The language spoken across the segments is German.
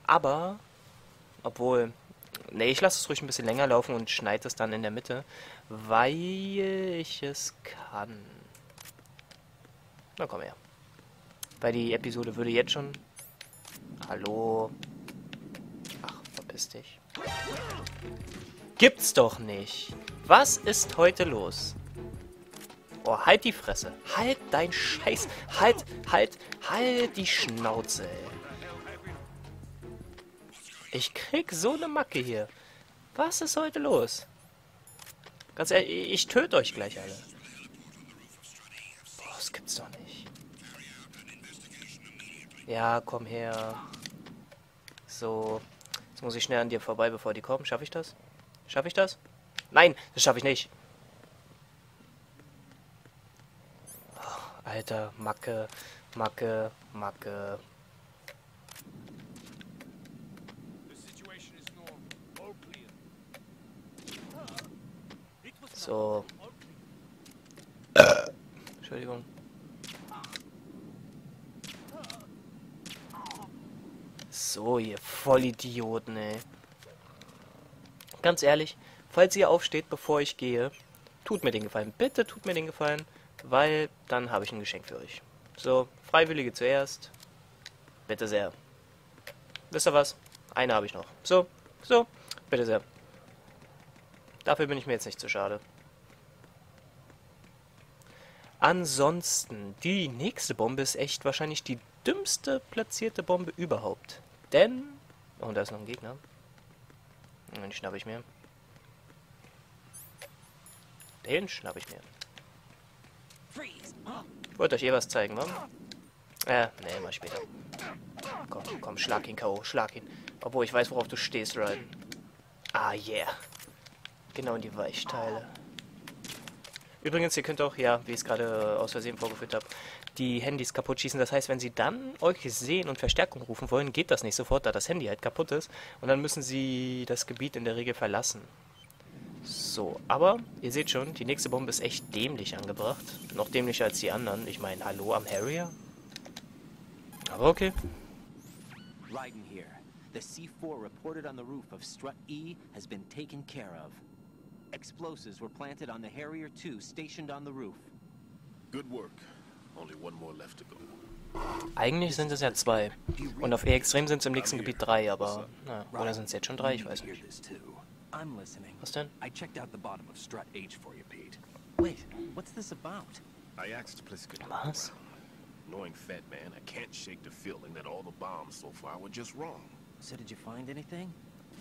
Aber, obwohl... Ne, ich lasse es ruhig ein bisschen länger laufen und schneide es dann in der Mitte, weil ich es kann. Na komm her. Weil die Episode würde jetzt schon... Hallo? Ach, verpiss dich. Gibt's doch nicht. Was ist heute los? Oh, halt die Fresse. Halt dein Scheiß. Halt die Schnauze, ey. Ich krieg so eine Macke hier. Was ist heute los? Ganz ehrlich, ich töte euch gleich alle. Boah, das gibt's doch nicht. Ja, komm her. So. Jetzt muss ich schnell an dir vorbei, bevor die kommen. Schaffe ich das? Schaffe ich das? Nein, das schaffe ich nicht. Oh, Alter, Macke. So. Entschuldigung. So, ihr Vollidioten, ey. Ganz ehrlich, falls ihr aufsteht, bevor ich gehe, tut mir den Gefallen. Bitte tut mir den Gefallen, weil dann habe ich ein Geschenk für euch. So, Freiwillige zuerst. Bitte sehr. Wisst ihr was? Eine habe ich noch. So, bitte sehr. Dafür bin ich mir jetzt nicht zu schade. Ansonsten, die nächste Bombe ist echt wahrscheinlich die dümmste platzierte Bombe überhaupt. Denn... Oh, da ist noch ein Gegner. Den schnappe ich mir. Ich wollte euch eh was zeigen, wa? Nee, mal später. Komm, schlag ihn K.O., schlag ihn. Obwohl, ich weiß, worauf du stehst, Leiden. Ah, yeah. Genau in die Weichteile. Übrigens, ihr könnt auch, ja, wie ich es gerade aus Versehen vorgeführt habe, die Handys kaputt schießen. Das heißt, wenn sie dann euch sehen und Verstärkung rufen wollen, geht das nicht sofort, da das Handy halt kaputt ist. Und dann müssen sie das Gebiet in der Regel verlassen. So, aber ihr seht schon, die nächste Bombe ist echt dämlich angebracht. Noch dämlicher als die anderen. Ich meine, hallo am Harrier? Aber okay. Leiden here. The C4 reported on the roof of Strut E has been taken care of. Explosives were planted on the Harrier 2 stationed on the roof. Good work. Only one more left to go. Eigentlich sind es ja 2. Und auf E-Extrem sind es im nächsten Gebiet 3, aber... Na, oder sind es jetzt schon 3? Ich weiß nicht. Was denn? I checked out the bottom of Strut H for you, Pete. Wait, what's this about? I asked Pliskin. Was? Knowing Fatman, I can't shake the feeling that all the bombs so far were just wrong. So did you find anything?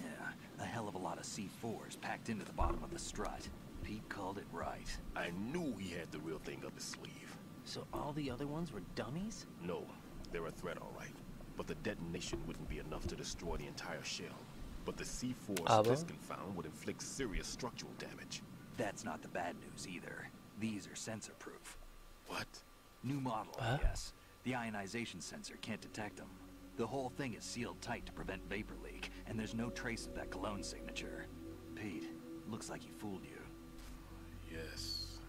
Yeah, a hell of a lot of C4s packed into the bottom of the strut. Pete called it right. I knew he had the real thing up his sleeve. So all the other ones were dummies? No, they're a threat, all right. But the detonation wouldn't be enough to destroy the entire shell. But the C4s Pliskin found would inflict serious structural damage. That's not the bad news either. These are sensor-proof. What? New model, I guess. The ionization sensor can't detect them. The whole thing is sealed tight to prevent vapor leak, and there's no trace of that cologne signature. Pete, looks like he fooled you. Yes.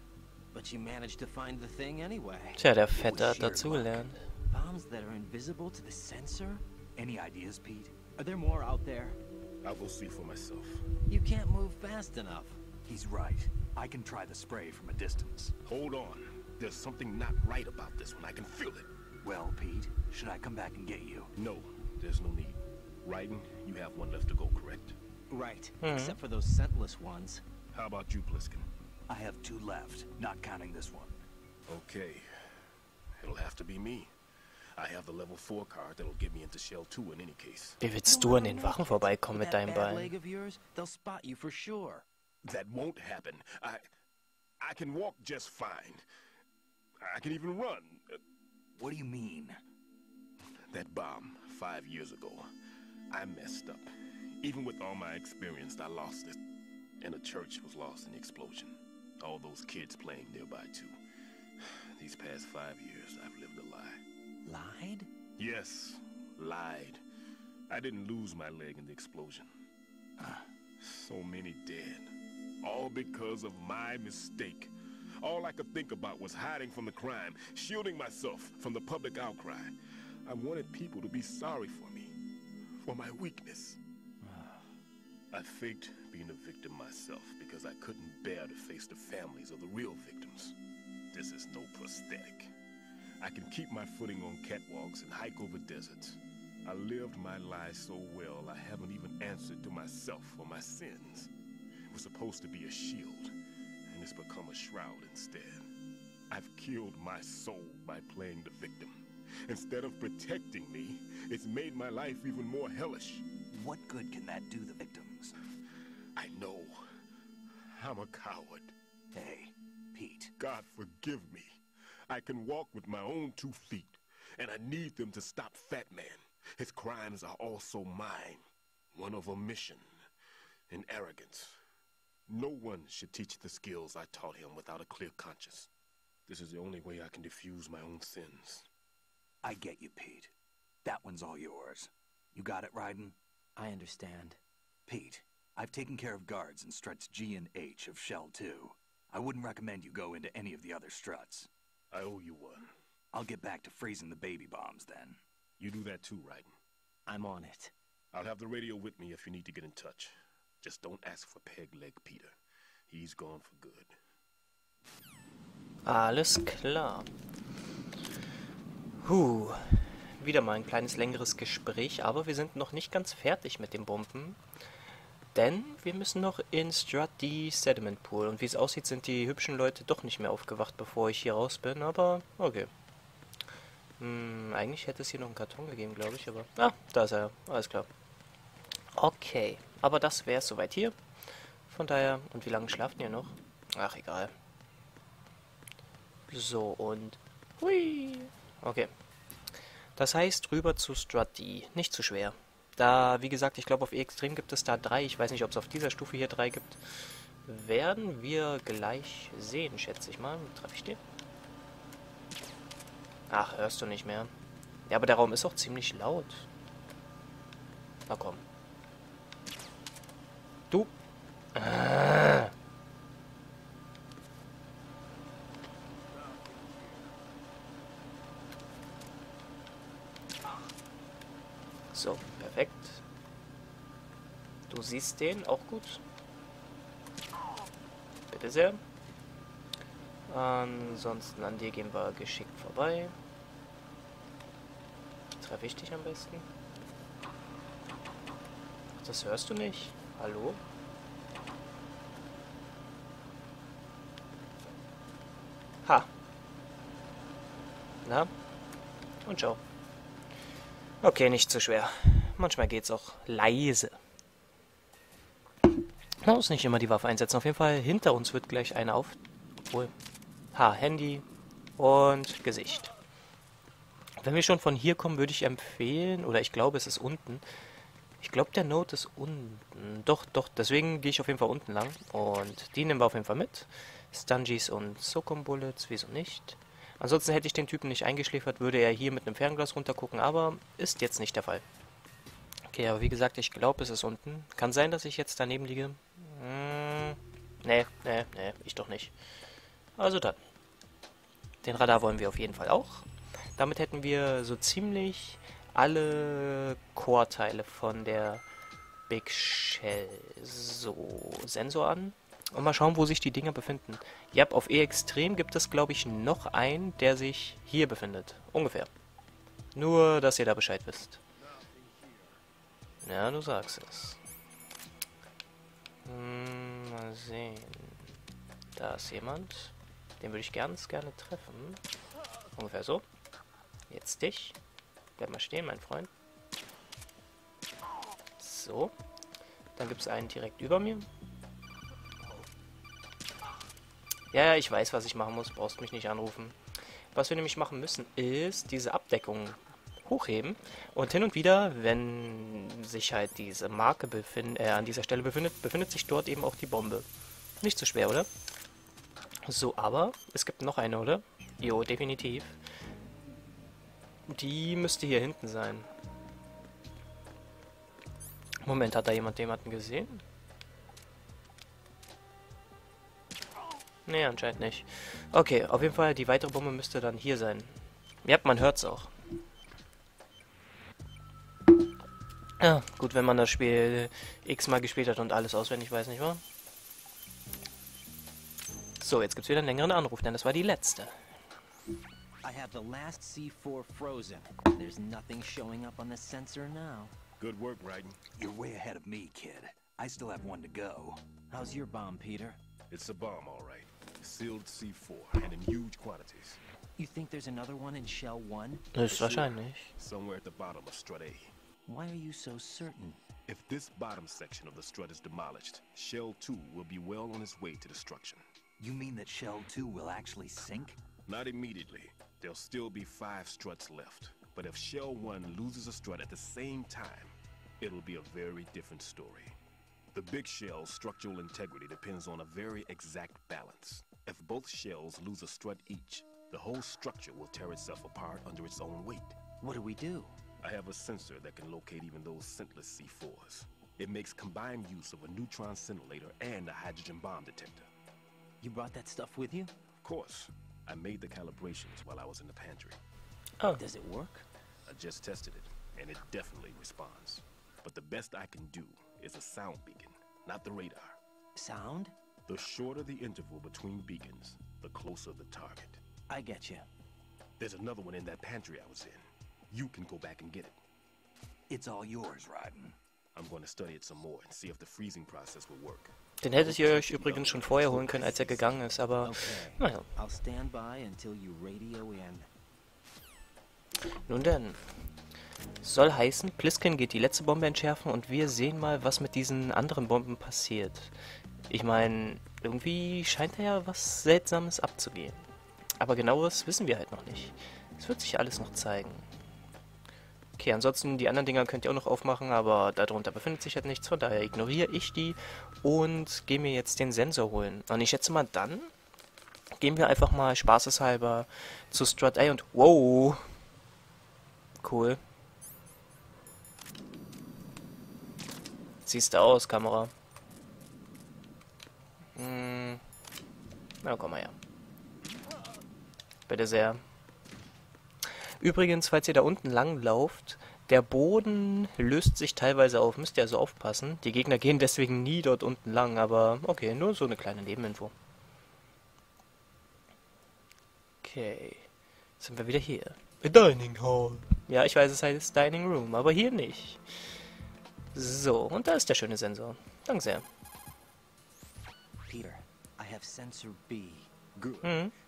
But you managed to find the thing anyway. Tja, der Fette hat dazu gelernt. Bombs that are invisible to the sensor? Any ideas, Pete? Are there more out there? I'll go see for myself. You can't move fast enough. He's right. I can try the spray from a distance. Hold on. There's something not right about this one. I can feel it. Well, Pete, should I come back and get you? No, there's no need. Raiden, you have one left to go, correct? Right, except for those scentless ones. How about you, Pliskin? I have 2 left, not counting this one. Okay. It'll have to be me. I have the level 4 card that'll get me into Shell 2 in any case. Wie willst du an den Wachen vorbeikommen mit deinem Bein? Leg of yours, they'll spot you for sure. That won't happen. I can walk just fine. I can even run. What do you mean? That bomb 5 years ago. I messed up. Even with all my experience, I lost it. And the church was lost in the explosion. All those kids playing nearby too. These past 5 years, I've lived a lie. Lied? Yes, lied. I didn't lose my leg in the explosion. So many dead. All because of my mistake. All I could think about was hiding from the crime, shielding myself from the public outcry. I wanted people to be sorry for me, for my weakness. I faked being a victim myself because I couldn't bear to face the families of the real victims. This is no prosthetic. I can keep my footing on catwalks and hike over deserts. I lived my life so well, I haven't even answered to myself for my sins. It was supposed to be a shield, and it's become a shroud instead. I've killed my soul by playing the victim. Instead of protecting me, it's made my life even more hellish. What good can that do the victims? I know. I'm a coward. Hey, Pete. God forgive me. I can walk with my own 2 feet, and I need them to stop Fatman. His crimes are also mine. One of omission and arrogance. No one should teach the skills I taught him without a clear conscience. This is the only way I can diffuse my own sins. I get you, Pete. That one's all yours. You got it, Leiden? I understand. Pete, I've taken care of guards in struts G and H of Shell 2. I wouldn't recommend you go into any of the other struts. I owe you one. I'll get back to freezing the baby bombs then. You do that too, Leiden. I'm on it. I'll have the radio with me if you need to get in touch. Just don't ask for Peg Leg Peter. He's gone for good. Alles klar. Wieder mal ein kleines längeres Gespräch, aber wir sind noch nicht ganz fertig mit dem Bomben. Denn wir müssen noch in Strut die Sediment Pool. Und wie es aussieht, sind die hübschen Leute doch nicht mehr aufgewacht, bevor ich hier raus bin. Aber okay. Eigentlich hätte es hier noch einen Karton gegeben, glaube ich. Aber da ist er. Alles klar. Okay. Aber das wäre es soweit hier. Von daher. Und wie lange schlafen ihr noch? Ach, egal. So, und... Hui. Okay. Das heißt, rüber zu Strut D. Nicht zu schwer. Da, wie gesagt, ich glaube auf E-Extrem gibt es da 3. Ich weiß nicht, ob es auf dieser Stufe hier 3 gibt. Werden wir gleich sehen, schätze ich mal. Treffe ich den? Ach, hörst du nicht mehr. Ja, aber der Raum ist auch ziemlich laut. Na komm. Du. So, perfekt. Du siehst den, auch gut. Bitte sehr. Ansonsten an dir gehen wir geschickt vorbei. Treffe ich dich am besten? Ach, das hörst du nicht? Hallo? Ha. Na? Und ciao. Okay, nicht zu schwer. Manchmal geht's auch leise. Man muss nicht immer die Waffe einsetzen. Auf jeden Fall hinter uns wird gleich eine auf... Obwohl... Handy und Gesicht. Wenn wir schon von hier kommen, würde ich empfehlen... Oder ich glaube, es ist unten. Ich glaube, der Note ist unten. Doch, deswegen gehe ich auf jeden Fall unten lang. Und die nehmen wir auf jeden Fall mit. Stungies und Socom-Bullets, wieso nicht? Ansonsten hätte ich den Typen nicht eingeschläfert, würde er hier mit einem Fernglas runtergucken, aber ist jetzt nicht der Fall. Okay, aber wie gesagt, ich glaube, es ist unten. Kann sein, dass ich jetzt daneben liege. Nee, ich doch nicht. Also dann. Den Radar wollen wir auf jeden Fall auch. Damit hätten wir so ziemlich alle Core-Teile von der Big Shell. So, Sensor an. Und mal schauen, wo sich die Dinger befinden. Ja, auf E-Extrem gibt es, glaube ich, noch einen, der sich hier befindet. Ungefähr. Nur, dass ihr da Bescheid wisst. Ja, du sagst es. Mal sehen. Da ist jemand. Den würde ich ganz gerne treffen. Ungefähr so. Jetzt dich. Bleib mal stehen, mein Freund. So. Dann gibt es einen direkt über mir. Ja, ich weiß, was ich machen muss. Brauchst mich nicht anrufen. Was wir nämlich machen müssen, ist diese Abdeckung hochheben. Und hin und wieder, wenn sich halt diese Marke an dieser Stelle befindet sich dort eben auch die Bombe. Nicht so schwer, oder? So, aber es gibt noch eine, oder? Jo, definitiv. Die müsste hier hinten sein. Moment, hat da jemanden gesehen? Nee, anscheinend nicht. Okay, auf jeden Fall, die weitere Bombe müsste dann hier sein. Ja, man hört's auch. Ja, gut, wenn man das Spiel x-mal gespielt hat und alles auswendig weiß, nicht wahr? So, jetzt gibt's wieder einen längeren Anruf, denn das war die letzte. I have the last C4 frozen. There's nothing showing up on the sensor now. Good work, Raiden. You're way ahead of me, kid. I still have one to go. How's your bomb, Peter? It's a bomb, all right. Sealed C4, and in huge quantities. You think there's another one in Shell 1? Höchstwahrscheinlich. Somewhere at the bottom of Strut A. Why are you so certain? If this bottom section of the strut is demolished, Shell 2 will be well on its way to destruction. You mean that Shell 2 will actually sink? Not immediately. There'll still be 5 struts left. But if Shell 1 loses a strut at the same time, it'll be a very different story. The big shell's structural integrity depends on a very exact balance. If both shells lose a strut each, the whole structure will tear itself apart under its own weight. What do we do? I have a sensor that can locate even those scentless C4s. It makes combined use of a neutron scintillator and a hydrogen bomb detector. You brought that stuff with you? Of course. I made the calibrations while I was in the pantry. Oh. Does it work? I just tested it, and it definitely responds. But the best I can do is a sound beacon, not the radar. Sound? The shorter the interval between beacons, the closer the target. I get you. There's another one in that pantry I was in. You can go back and get it. It's all yours, Raiden. I'm going to study it some more and see if the freezing process will work. Den hättet ihr euch übrigens schon vorher holen können, als er gegangen ist, aber Okay. naja. I'll stand by until you radio in. Nun denn. Soll heißen, Plisken geht die letzte Bombe entschärfen und wir sehen mal, was mit diesen anderen Bomben passiert. Ich meine, irgendwie scheint da ja was Seltsames abzugehen. Aber genaueres wissen wir halt noch nicht. Es wird sich alles noch zeigen. Okay, ansonsten die anderen Dinger könnt ihr auch noch aufmachen, aber darunter befindet sich halt nichts, von daher ignoriere ich die und gehe mir jetzt den Sensor holen. Und ich schätze mal, dann gehen wir einfach mal spaßeshalber zu Strut A und... Wow! Cool. Siehst du aus, Kamera. Na, komm mal her. Bitte sehr. Übrigens, falls ihr da unten lang lauft, der Boden löst sich teilweise auf. Müsst ihr also aufpassen. Die Gegner gehen deswegen nie dort unten lang, aber okay, nur so eine kleine Nebeninfo. Okay. Jetzt sind wir wieder hier. A Dining Hall. Ja, ich weiß, es heißt Dining Room, aber hier nicht. So, und da ist der schöne Sensor. Danke sehr. Peter, I have sensor B. Good.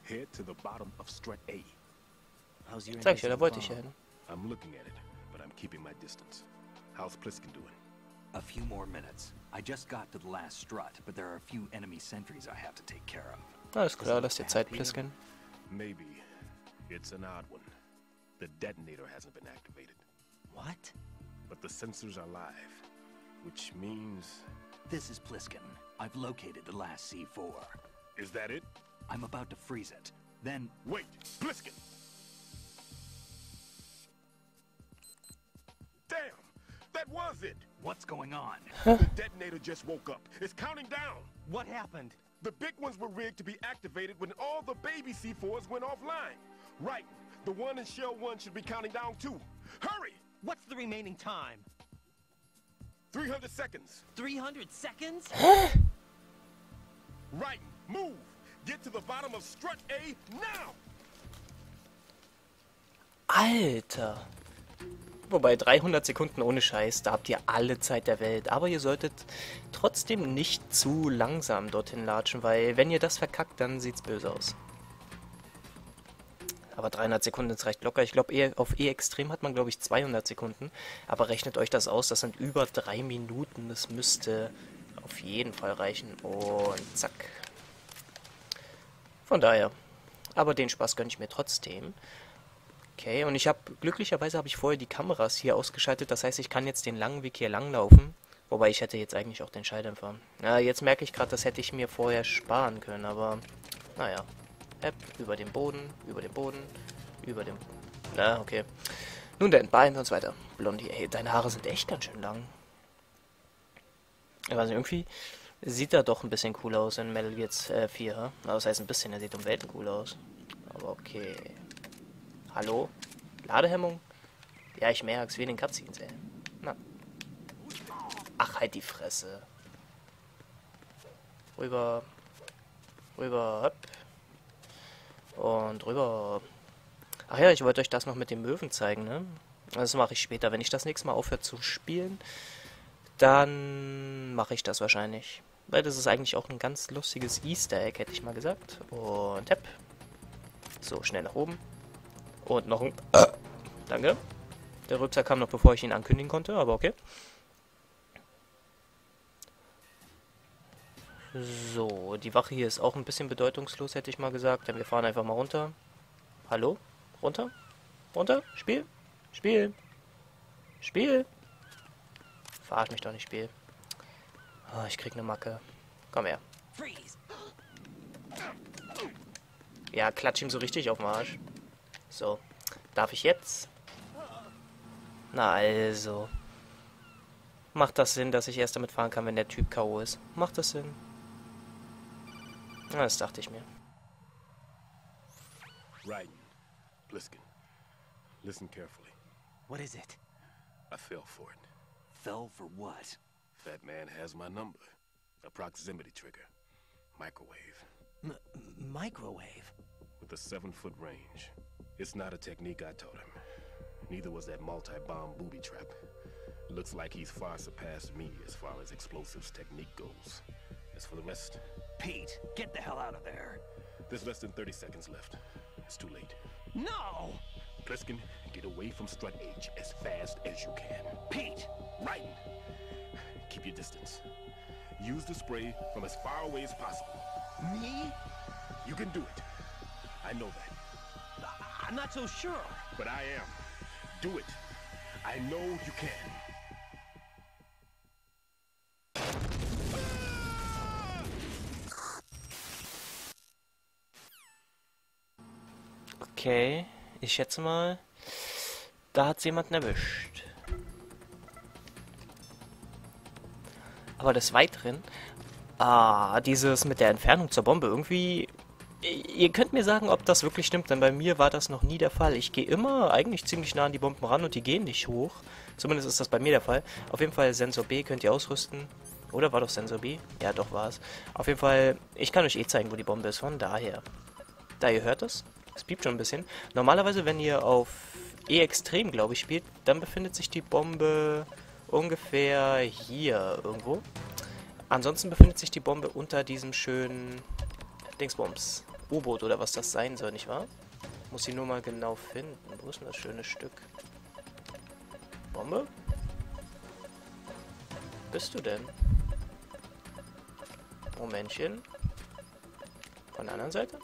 Head to the bottom of Strut A. How's your Sag ich ja, da invisible wollte ich ja bomb? hin. I'm looking at it, but I'm keeping my distance. How's Plisken doing? A few more minutes. I just got to the last strut, but there are a few enemy sentries I have to take care of. Alles klar, lass dir Zeit, Plisken. Maybe. It's an odd one. The detonator hasn't been activated, What? but the sensors are live, which means... This is Plisken. I've located the last C4. Is that it? I'm about to freeze it. Then... Wait! Plisken! Damn! That was it! What's going on? The detonator just woke up. It's counting down! What happened? The big ones were rigged to be activated when all the baby C4s went offline. Right. The one in Shell 1 should be counting down too. Hurry! What's the remaining time? 300 seconds. 300 seconds? Right. Move! Get to the bottom of Strut A now! Alter! Wobei 300 Sekunden ohne Scheiß, da habt ihr alle Zeit der Welt. Aber ihr solltet trotzdem nicht zu langsam dorthin latschen, weil wenn ihr das verkackt, dann sieht's böse aus. Aber 300 Sekunden ist recht locker. Ich glaube, auf E-Extrem hat man, glaube ich, 200 Sekunden. Aber rechnet euch das aus, das sind über 3 Minuten. Das müsste auf jeden Fall reichen. Und zack. Von daher. Aber den Spaß gönne ich mir trotzdem. Okay, und glücklicherweise habe ich vorher die Kameras hier ausgeschaltet. Das heißt, ich kann jetzt den langen Weg hier lang laufen. Wobei, ich hätte jetzt eigentlich auch den Schalldämpfer. Ja, jetzt merke ich gerade, das hätte ich mir vorher sparen können. Aber, naja. Über den Boden, über den Boden, über den... Na, okay. Nun denn, beeilen wir uns weiter. Blondie, ey, deine Haare sind echt ganz schön lang. Ich weiß nicht, irgendwie sieht er doch ein bisschen cool aus in Metal Gear 4. Aber das heißt ein bisschen, er sieht um Welten cool aus. Aber okay. Hallo? Ladehemmung? Ja, ich merk's, wie in den Cutscenes, ey. Na. Ach, halt die Fresse. Rüber. Rüber. Hopp. Und rüber. Ach ja, ich wollte euch das noch mit dem Möwen zeigen, ne? Das mache ich später. Wenn ich das nächste Mal aufhöre zu spielen, dann mache ich das wahrscheinlich. Weil das ist eigentlich auch ein ganz lustiges Easter Egg, hätte ich mal gesagt. Und hepp. So, schnell nach oben. Und noch ein... Danke. Der Rübser kam noch, bevor ich ihn ankündigen konnte, aber okay. So, die Wache hier ist auch ein bisschen bedeutungslos, hätte ich mal gesagt. Denn wir fahren einfach mal runter. Hallo? Runter? Runter? Spiel? Spiel? Spiel? Verarsch mich doch nicht, Spiel. Oh, ich krieg eine Macke. Komm her. Ja, klatsch ihm so richtig auf den Arsch. So. Darf ich jetzt? Na also. Macht das Sinn, dass ich erst damit fahren kann, wenn der Typ K.O. ist? Macht das Sinn? Na, das dachte ich mir. Raiden. Bliskin. Listen carefully. What is it? I fell for it. Fell for what? Fatman has my number. A proximity trigger. Microwave. Microwave? With a 7-foot range. It's not a technique I taught him. Neither was that multi-bomb booby trap. Looks like he's far surpassed me as far as explosives technique goes. As for the rest... Pete, get the hell out of there. There's less than 30 seconds left. It's too late. No! Bliskin, get away from Strut H as fast as you can. Pete! Raiden! Keep your distance. Use the spray from as far away as possible. Me? You can do it. I know that. I'm not so sure. But I am. Do it. I know you can. Okay, ich schätze mal, da hat's jemanden erwischt. Aber des Weiteren, dieses mit der Entfernung zur Bombe, irgendwie, ihr könnt mir sagen, ob das wirklich stimmt, denn bei mir war das noch nie der Fall. Ich gehe immer eigentlich ziemlich nah an die Bomben ran und die gehen nicht hoch. Zumindest ist das bei mir der Fall. Auf jeden Fall Sensor B könnt ihr ausrüsten. Oder war doch Sensor B? Ja, doch war es. Auf jeden Fall, ich kann euch eh zeigen, wo die Bombe ist, von daher. Da ihr hört es. Es piept schon ein bisschen. Normalerweise, wenn ihr auf E-Extrem, glaube ich, spielt, dann befindet sich die Bombe ungefähr hier irgendwo. Ansonsten befindet sich die Bombe unter diesem schönen Dingsbums. U-Boot oder was das sein soll, nicht wahr? Muss sie nur mal genau finden. Wo ist denn das schöne Stück? Bombe? Bist du denn? Momentchen. Von der anderen Seite?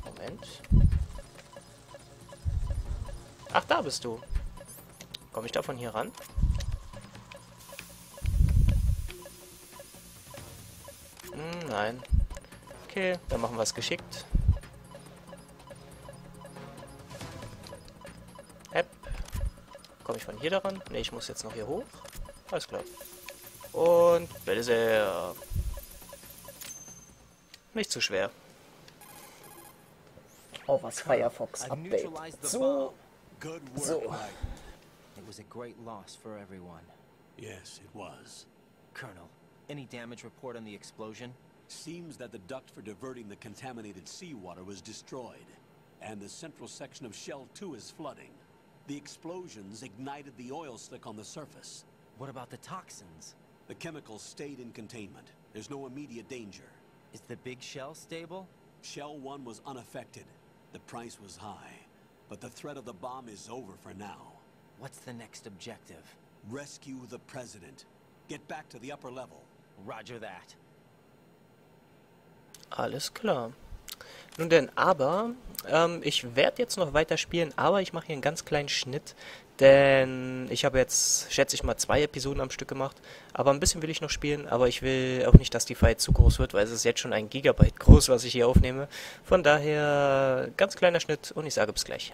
Moment. Ach, da bist du. Komme ich da von hier ran? Nein. Okay, dann machen wir es geschickt. App. Komme ich von hier daran? Ne, ich muss jetzt noch hier hoch. Alles klar. Und bitte sehr. Nicht zu schwer. Oh, was Firefox Update. So. Good work, So. Mike. It was a great loss for everyone. Yes, it was. Colonel, any damage report on the explosion? Seems that the duct for diverting the contaminated seawater was destroyed, and the central section of Shell 2 is flooding. The explosions ignited the oil slick on the surface. What about the toxins? The chemicals stayed in containment. There's no immediate danger. Is the big shell stable? Shell 1 was unaffected. The price was high, but the threat of the bomb is over for now. What's the next objective? Rescue the president. Get back to the upper level. Roger that. Alles klar. Nun denn, aber ich werde jetzt noch weiter spielen, aber ich mache hier einen ganz kleinen Schnitt, denn ich habe jetzt, schätze ich mal, 2 Episoden am Stück gemacht, aber ein bisschen will ich noch spielen, aber ich will auch nicht, dass die File zu groß wird, weil es ist jetzt schon 1 Gigabyte groß, was ich hier aufnehme. Von daher, ganz kleiner Schnitt und ich sage bis gleich.